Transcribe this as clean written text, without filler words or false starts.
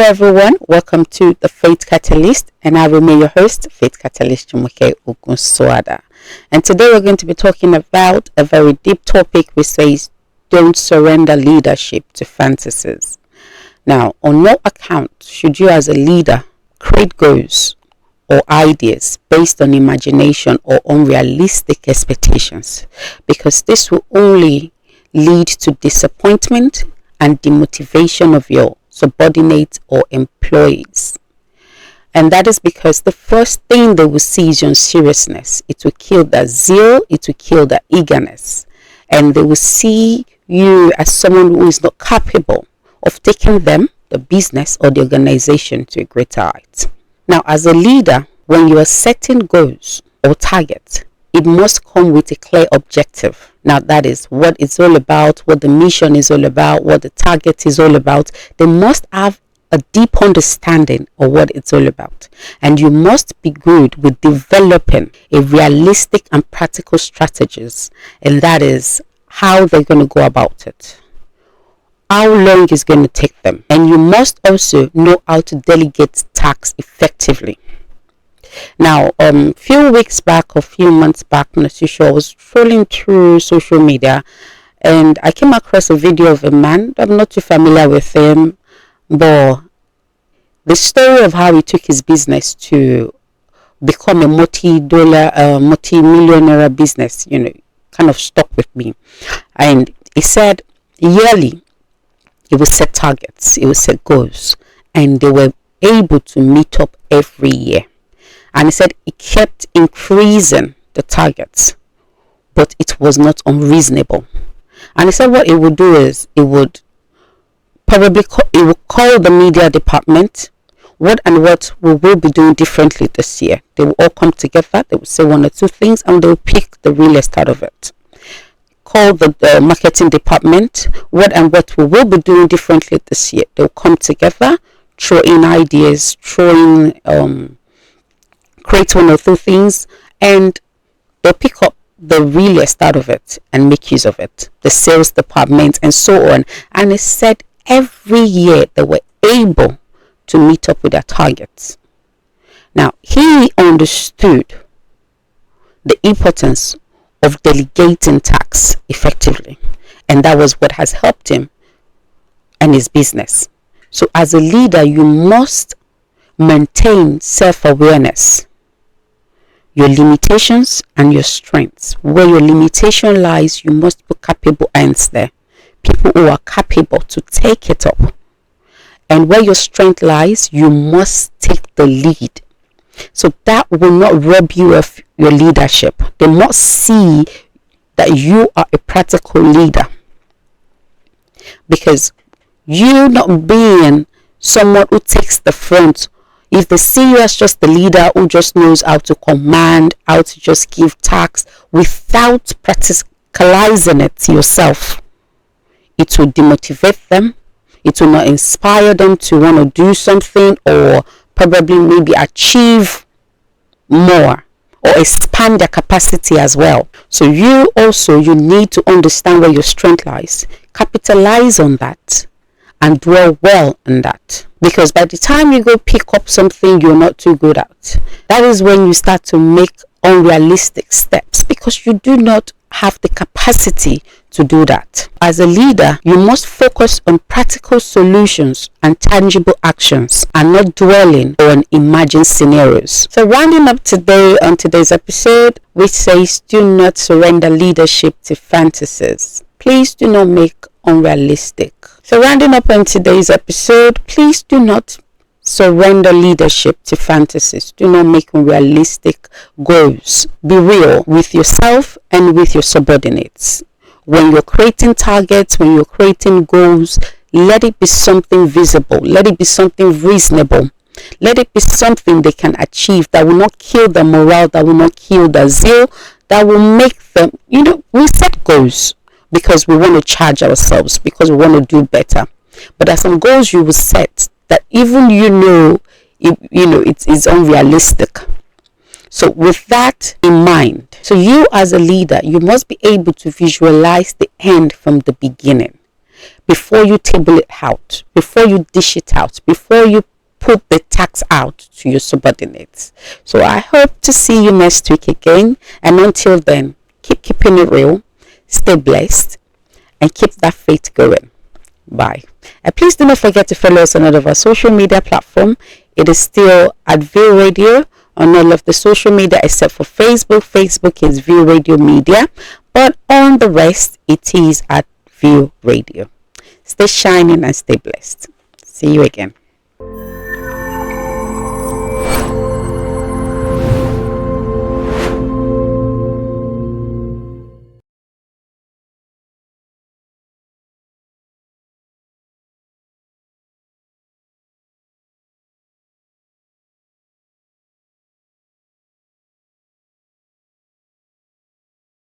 everyone, welcome to the Faith Catalyst, and I remain your host, Faith Catalyst Jumoke Ogunsuada. And today we're going to be talking about a very deep topic which says, don't surrender leadership to fantasies. Now, on no account should you as a leader create goals or ideas based on imagination or unrealistic expectations, because this will only lead to disappointment and demotivation of your subordinates or employees. And that is because the first thing they will see is your seriousness. It will kill the zeal, it will kill the eagerness, and they will see you as someone who is not capable of taking them, the business or the organization, to a greater height. Now, as a leader, when you are setting goals or targets, it must come with a clear objective. Now, that is what it's all about, what the mission is all about, what the target is all about. They must have a deep understanding of what it's all about. And you must be good with developing a realistic and practical strategies. And that is how they're going to go about it. How long it's going to take them. And you must also know how to delegate tasks effectively. Now, a few weeks back or few months back, I'm not too sure, I was scrolling through social media and I came across a video of a man. I'm not too familiar with him, but the story of how he took his business to become a multi-millionaire business, kind of stuck with me. And he said yearly, he would set targets, he would set goals, and they were able to meet up every year. And he said he kept increasing the targets, but it was not unreasonable. And he said what he would do is he would probably call the media department, what we will be doing differently this year. They will all come together, they will say one or two things, and they will pick the realest out of it. Call the marketing department, what we will be doing differently this year. They will come together, throw in ideas, create one or two things, and they'll pick up the realest out of it and make use of it. The sales department and so on. And it said every year they were able to meet up with their targets. Now, he understood the importance of delegating tasks effectively, and that was what has helped him and his business. So as a leader, you must maintain self-awareness, your limitations and your strengths. Where your limitation lies, you must put capable hands there, people who are capable to take it up. And where your strength lies, you must take the lead. So that will not rob you of your leadership. They must see that you are a practical leader, because you not being someone who takes the front, if they see you as just the leader who just knows how to command, how to just give tasks without practicalizing it yourself, it will demotivate them. It will not inspire them to want to do something, or probably maybe achieve more or expand their capacity as well. So you need to understand where your strength lies, capitalize on that, and dwell well in that. Because by the time you go pick up something you're not too good at, that is when you start to make unrealistic steps, because you do not have the capacity to do that. As a leader, you must focus on practical solutions and tangible actions, and not dwelling on imagined scenarios. So rounding up today on today's episode, which says, do not surrender leadership to fantasies. Please do not make unrealistic. So rounding up on today's episode, please do not surrender leadership to fantasies. Do not make unrealistic goals. Be real with yourself and with your subordinates. When you're creating targets, when you're creating goals, let it be something visible. Let it be something reasonable. Let it be something they can achieve, that will not kill the morale, that will not kill the zeal, that will make them, we set goals because we want to charge ourselves, because we want to do better. But there are some goals you will set that even it's unrealistic. So with that in mind, so you as a leader, you must be able to visualize the end from the beginning. before you table it out, before you dish it out, before you put the tax out to your subordinates. So I hope to see you next week again. And until then, keep keeping it real, stay blessed, and keep that faith going. Bye. And please do not forget to follow us on all of our social media platform. It is still at View Radio on all of the social media except for Facebook. Facebook is View Radio Media, but on the rest, it is at View Radio. Stay shining and stay blessed. See you again.